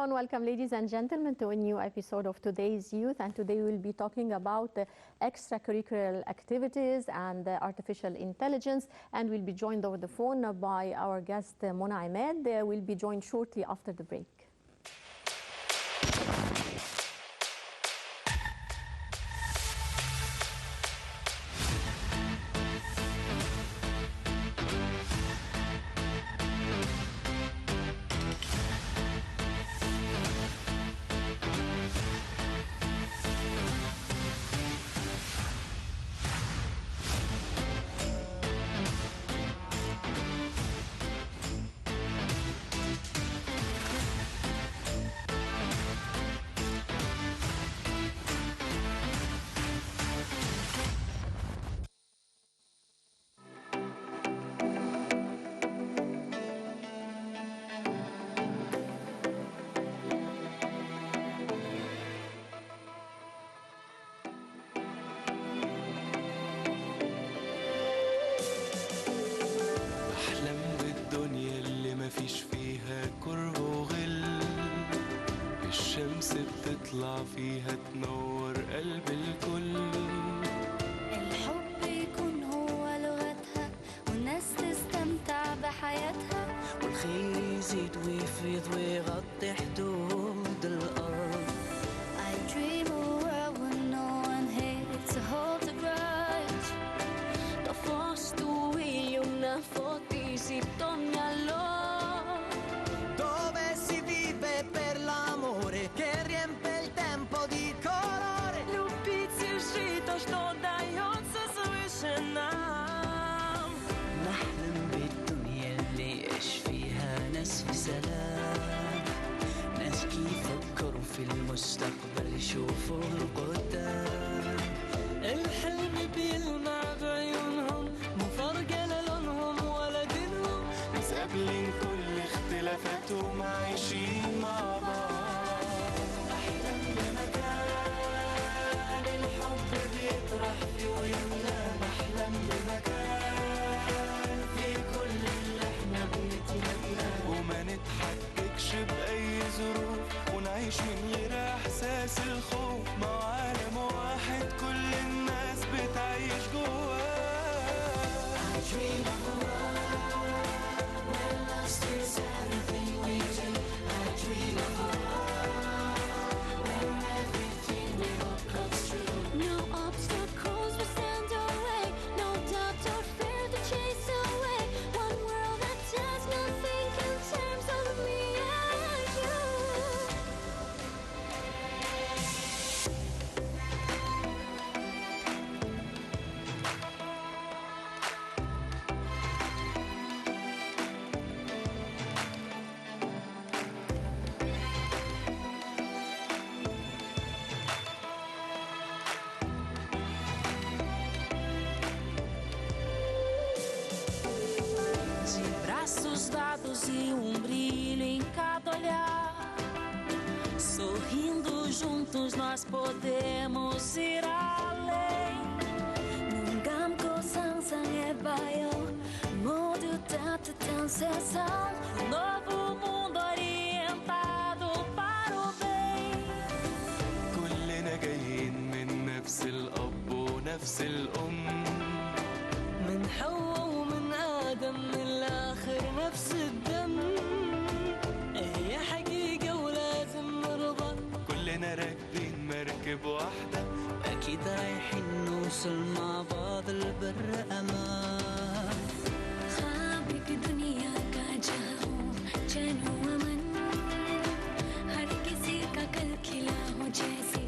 and welcome, ladies and gentlemen, to a new episode of Today's Youth. And today we'll be talking about extracurricular activities and artificial intelligence. And we'll be joined over the phone by our guest, Emad. We'll be joined shortly after the break. بتطلع فيها تنور قلب الكل. الحب يكون هو لغتها والناس تستمتع بحياتها، والخير يزيد ويفيض ويغطي حدود الأرض. I dream a world where no one hates to hold a grudge. Da fosto io una fotisi tognalo. Dove si vive per l'amore che riempie il tempo di colore. Любить и жить то, что дается свыше нам. نحلم بالدنيا اللي يعيش فيها ناس في سلام، ناس يفكروا في المستقبل يشوفوا القدام. الحلم بيلمع بعيونهم، مو فارقة لا لونهم ولا دينهم، متقابلين كل اختلافاتهم عايشين مع بعض. أحلم بمكان الحب بيطرح في ويمنا، نحلم بمكان في كل اللي احنا بنتمناه، وما نتحككش بأي ظروف ونعيش من غير إحساس الخوف، مع عالم واحد كل الناس بتعيش جواه. I dream of a world where lust is everything we do. I dream of a world where everything we hope comes true. No obstacles will stand our way, no doubt or fear to chase away. One world that does nothing in terms of me and you. De braços dados e brilho em cada olhar. Sorrindo juntos nós podemos ir além. Nungam ko 상상해 봐요. 모두 따뜻한 세상. Novo mundo orientado para o bem. كلنا جايين من نفس الأب ونفس الأم، من حواء ومن آدم من الآخر نفس الدم. هي حقيقة ولازم نرضى. كلنا راكبين مركب واحدة، أكيد رايحين نوصل مع بعض البر أمان. ख्वाब एक दुनिया का जहां हो, चैन हो अमन, हर किसी का कल खिला हो जैसे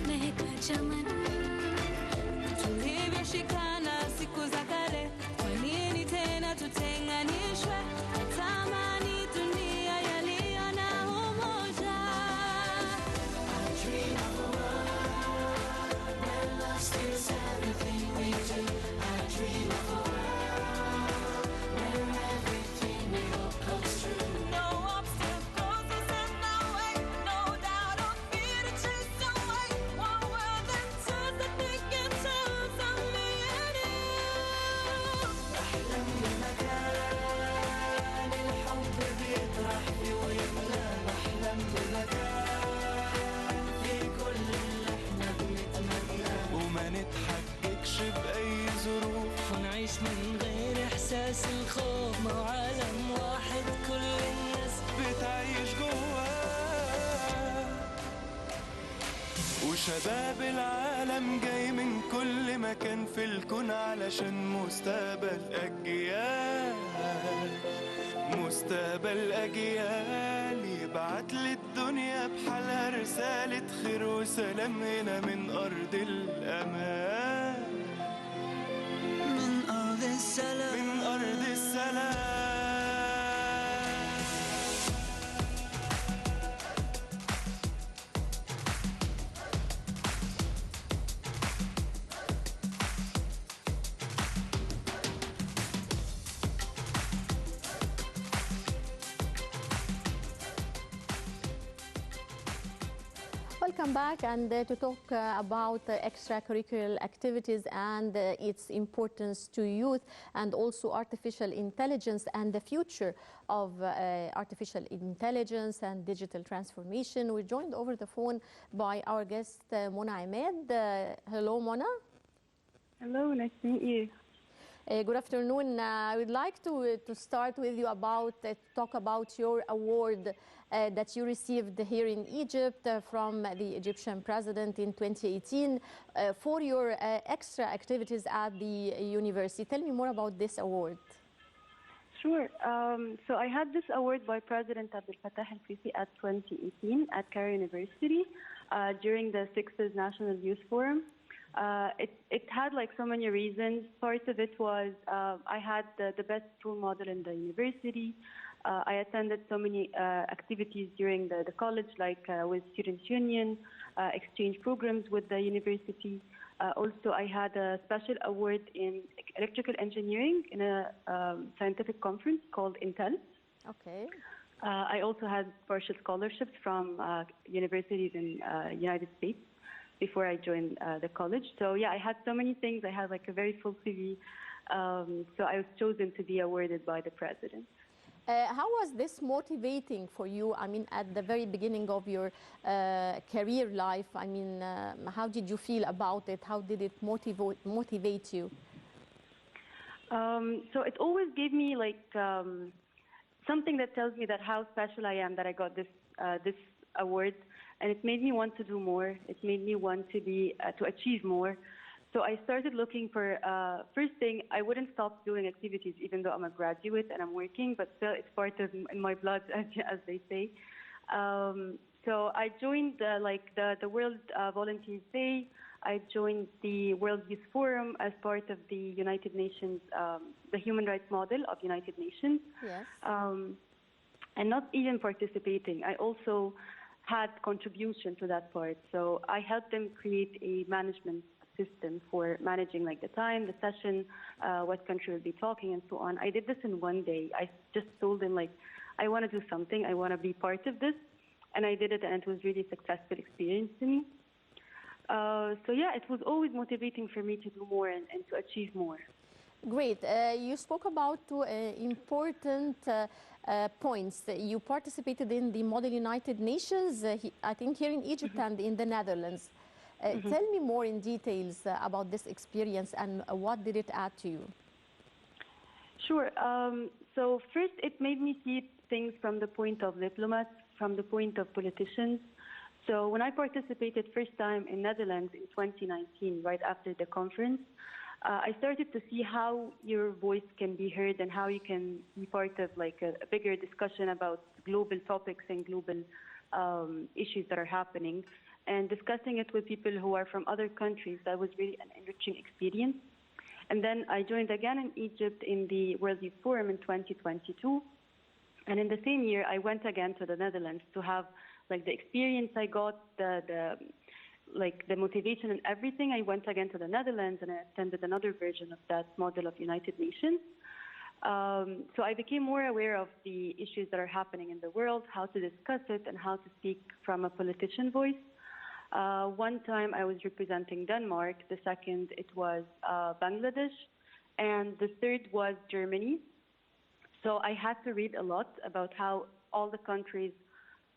महका चमन. Tulivyoshikana siku za kale, kwa nini tena tutenganishwe? Tamani dunia yaliyo na umoja. I dream of a world where lust is نتحججش بأي ظروف ونعيش من غير إحساس الخوف مع عالم واحد كل الناس بتعيش جواه، وشباب العالم جاي من كل مكان في الكون علشان مستقبل أجيال، مستقبل أجيال يبعت للدنيا بحالها رسالة خير وسلام هنا من أرض الأمان، من أرض السلام. من أرض السلام. Welcome back, and to talk about extracurricular activities and its importance to youth, and also artificial intelligence and the future of artificial intelligence and digital transformation. We're joined over the phone by our guest, Mona Emad. Hello, Mona. Hello, nice to meet you. Good afternoon. I would like to start with you about talk about your award that you received here in Egypt from the Egyptian president in 2018 for your extra activities at the university. Tell me more about this award. Sure. So I had this award by President Abdel Fattah al-Sisi at 2018 at Cairo University during the 6th National Youth Forum. It had like so many reasons. Part of it was I had the best role model in the university. I attended so many activities during the college, like with Students' Union, exchange programs with the university. Also, I had a special award in electrical engineering in a scientific conference called Intel. Okay. I also had partial scholarships from universities in United States before I joined the college. So yeah, I had so many things. I had like a very full CV. So I was chosen to be awarded by the president. How was this motivating for you? I mean, at the very beginning of your career life, I mean, how did you feel about it? How did it motivate you? So it always gave me like something that tells me that how special I am that I got this award, and it made me want to do more. It made me want to be to achieve more. So I started looking for, first thing, I wouldn't stop doing activities even though I'm a graduate and I'm working, but still it's part of in my blood, as they say. So I joined the World Volunteers Day. I joined the World Youth Forum as part of the United Nations, the Human Rights Model of United Nations. Yes. And not even participating. I also had contribution to that part. So I helped them create a management system for managing like the time, the session, what country will be talking and so on. I did this in one day. I just told them like, I want to do something. I want to be part of this. And I did it, and it was really successful experience to me. So yeah, it was always motivating for me to do more and to achieve more. Great. You spoke about two important points. You participated in the Model United Nations, I think here in Egypt and in the Netherlands. Tell me more in details about this experience and what did it add to you? Sure. So first, it made me see things from the point of diplomats, from the point of politicians. So when I participated first time in Netherlands in 2019, right after the conference, I started to see how your voice can be heard and how you can be part of like a bigger discussion about global topics and global issues that are happening. And discussing it with people who are from other countries, that was really an enriching experience. And then I joined again in Egypt in the World Youth Forum in 2022. And in the same year, I went again to the Netherlands to have like the experience I got, the motivation and everything. I went again to the Netherlands and I attended another version of that model of United Nations. So I became more aware of the issues that are happening in the world, how to discuss it, and how to speak from a politician voice. One time I was representing Denmark, the second it was Bangladesh, and the third was Germany. So I had to read a lot about how all the countries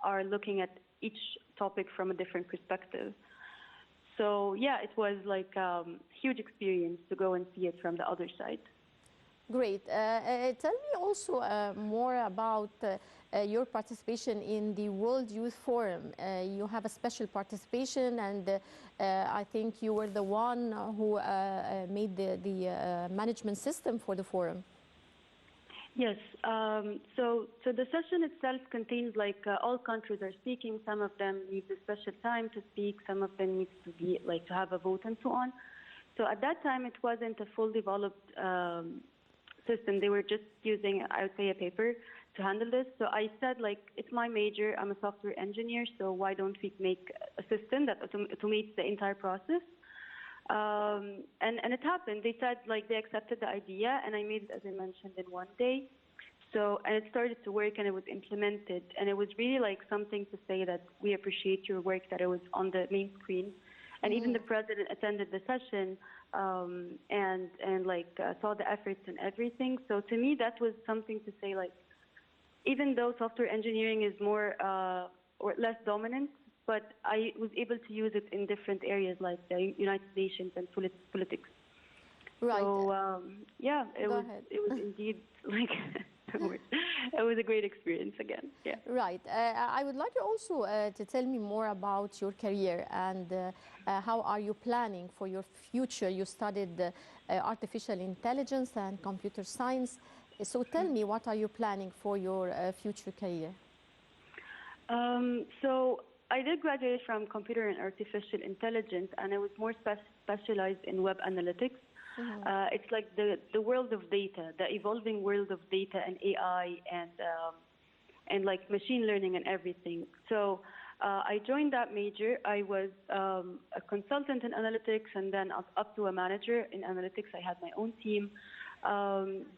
are looking at each topic from a different perspective. So yeah, it was like huge experience to go and see it from the other side. Great. Tell me also more about your participation in the World Youth Forum. You have a special participation, and I think you were the one who made the management system for the forum. Yes. So the session itself contains like all countries are speaking. Some of them need a special time to speak. Some of them need to be like to have a vote and so on. So at that time, it wasn't a full developed system. They were just using, I would say, a paper to handle this. So I said, like, it's my major. I'm a software engineer. So why don't we make a system that automates the entire process? And it happened. They said, like, they accepted the idea, and I made it, as I mentioned, in one day. So, and it started to work, and it was implemented, and it was really like something to say that we appreciate your work, that it was on the main screen. And even the president attended the session, and saw the efforts and everything. So to me, that was something to say, like, even though software engineering is more or less dominant, but I was able to use it in different areas like the United Nations and politics. Right. So yeah, it was indeed like it was a great experience again. Yeah. Right. I would like you also to tell me more about your career and how are you planning for your future. You studied artificial intelligence and computer science. So tell me, what are you planning for your future career? So I did graduate from computer and artificial intelligence, and I was more specialized in web analytics. It's like the world of data, the evolving world of data and AI and like machine learning and everything. So I joined that major. I was a consultant in analytics, and then up to a manager in analytics. I had my own team.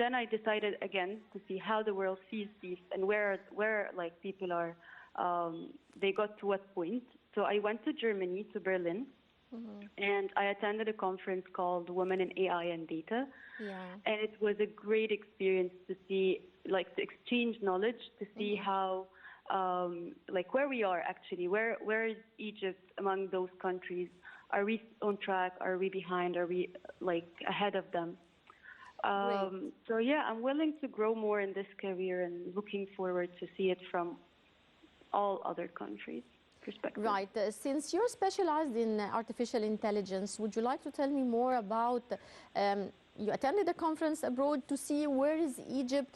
Then I decided again to see how the world sees these and where like people are. They got to what point. So I went to Germany, to Berlin, and I attended a conference called Women in AI and Data. Yeah. And it was a great experience to see, like, to exchange knowledge, to see how, like, where we are actually, where is Egypt among those countries? Are we on track? Are we behind? Are we, like, ahead of them? So yeah, I'm willing to grow more in this career and looking forward to see it from all other countries' perspective. Right. Since you're specialized in artificial intelligence, would you like to tell me more about, you attended a conference abroad to see where is Egypt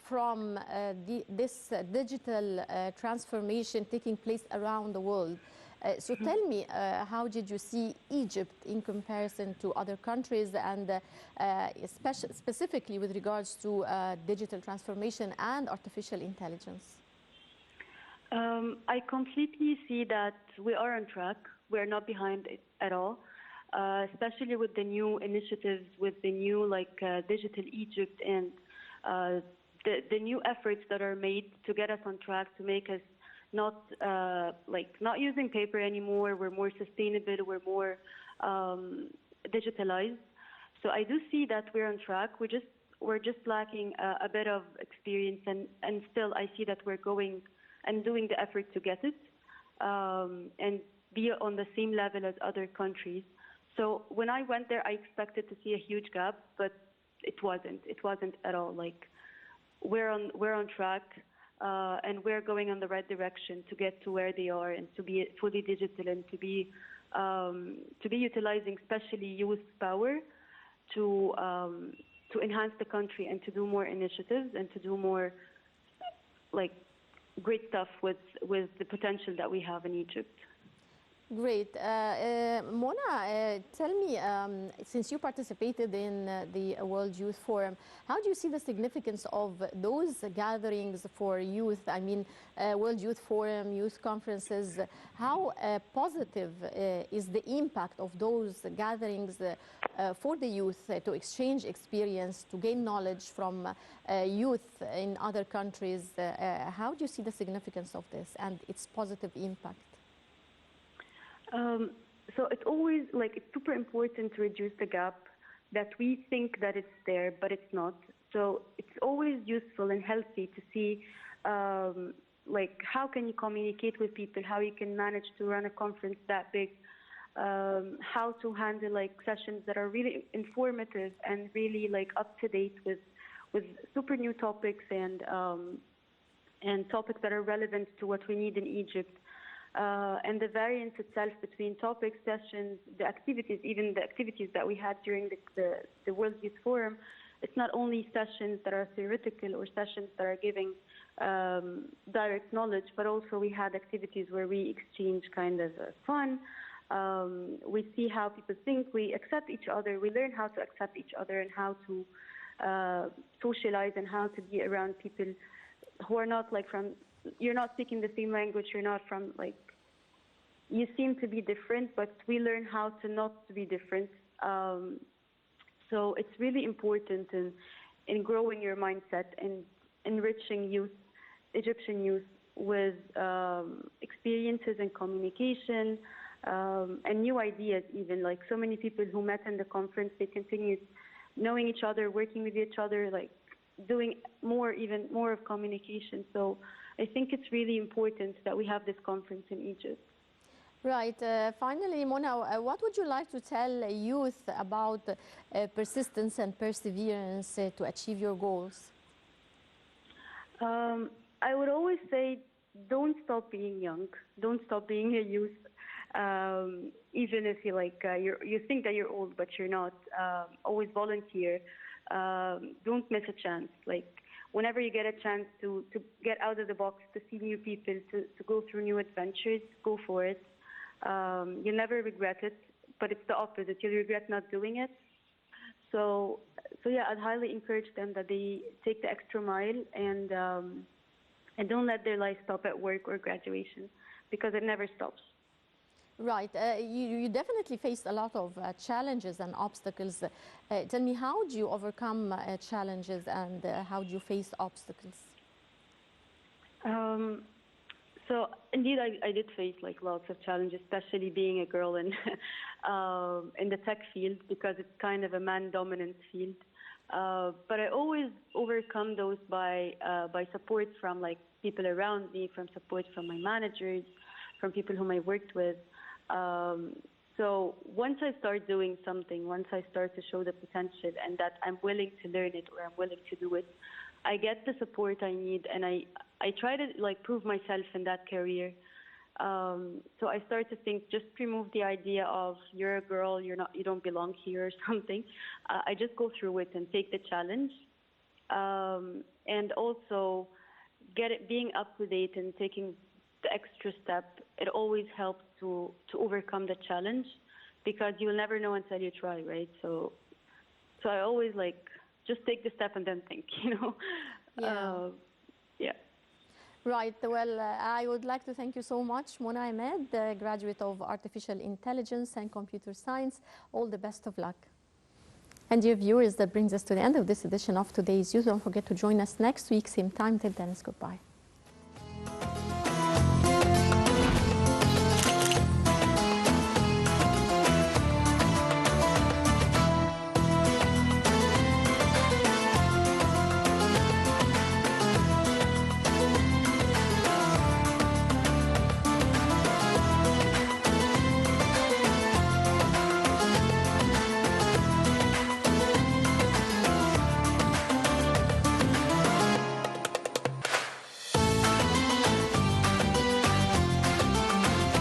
from this digital transformation taking place around the world. So tell me, how did you see Egypt in comparison to other countries, and specifically with regards to digital transformation and artificial intelligence? I completely see that we are on track. We are not behind at all, especially with the new initiatives, with the new Digital Egypt and the new efforts that are made to get us on track, to make us not using paper anymore. We're more sustainable. We're more digitalized. So I do see that we're on track. We're just lacking a bit of experience, and still I see that we're going and doing the effort to get it and be on the same level as other countries. So when I went there, I expected to see a huge gap, but it wasn't. It wasn't at all. Like, we're on track, and we're going in the right direction to get to where they are and to be fully digital and to be utilizing especially youth power to enhance the country and to do more initiatives and to do more great stuff with the potential that we have in Egypt. Great. Mona, tell me, since you participated in the World Youth Forum, how do you see the significance of those gatherings for youth? I mean, World Youth Forum, youth conferences, how positive is the impact of those gatherings for the youth to exchange experience, to gain knowledge from youth in other countries? How do you see the significance of this and its positive impact? So it's always it's super important to reduce the gap that we think that it's there, but it's not. So it's always useful and healthy to see how can you communicate with people, how you can manage to run a conference that big, how to handle like sessions that are really informative and really like up to date with super new topics and topics that are relevant to what we need in Egypt. And the variance itself between topic sessions, the activities, even the activities that we had during the World Youth Forum, it's not only sessions that are theoretical or sessions that are giving direct knowledge, but also we had activities where we exchange kind of fun. We see how people think, we accept each other, we learn how to accept each other and how to socialize and how to be around people who are not like from, you're not speaking the same language, you're not from like, you seem to be different, but we learn how to not to be different. So it's really important in growing your mindset and enriching youth, Egyptian youth, with experiences and communication and new ideas even. Like so many people who met in the conference, they continued knowing each other, working with each other, like doing even more of communication. So I think it's really important that we have this conference in Egypt. Right. Finally, Mona, what would you like to tell youth about persistence and perseverance to achieve your goals? I would always say, don't stop being young. Don't stop being a youth. Even if you think that you're old, but you're not. Always volunteer. Don't miss a chance. Like whenever you get a chance to get out of the box, to see new people, to go through new adventures, go for it. You'll never regret it, but it's the opposite. You'll regret not doing it. So yeah, I'd highly encourage them that they take the extra mile and don't let their life stop at work or graduation, because it never stops. Right. You definitely faced a lot of challenges and obstacles. Tell me, how do you overcome challenges and how do you face obstacles? So indeed, I did face like lots of challenges, especially being a girl in the tech field, because it's kind of a man-dominant field. But I always overcome those by support from like people around me, from support from my managers, from people whom I worked with. So once I start doing something, once I start to show the potential and that I'm willing to learn it or I'm willing to do it, I get the support I need, and I try to like prove myself in that career. So I start to think, just remove the idea of you're a girl, you don't belong here or something. I just go through it and take the challenge, and also being up to date and taking the extra step. It always helps to overcome the challenge, because you'll never know until you try, right? So I always like just take the step and then think, you know. Yeah. Right. Well, I would like to thank you so much, Mona Emad, the graduate of Artificial Intelligence and Computer Science. All the best of luck. And dear viewers, that brings us to the end of this edition of Today's Youth. Don't forget to join us next week, same time. Till then, goodbye.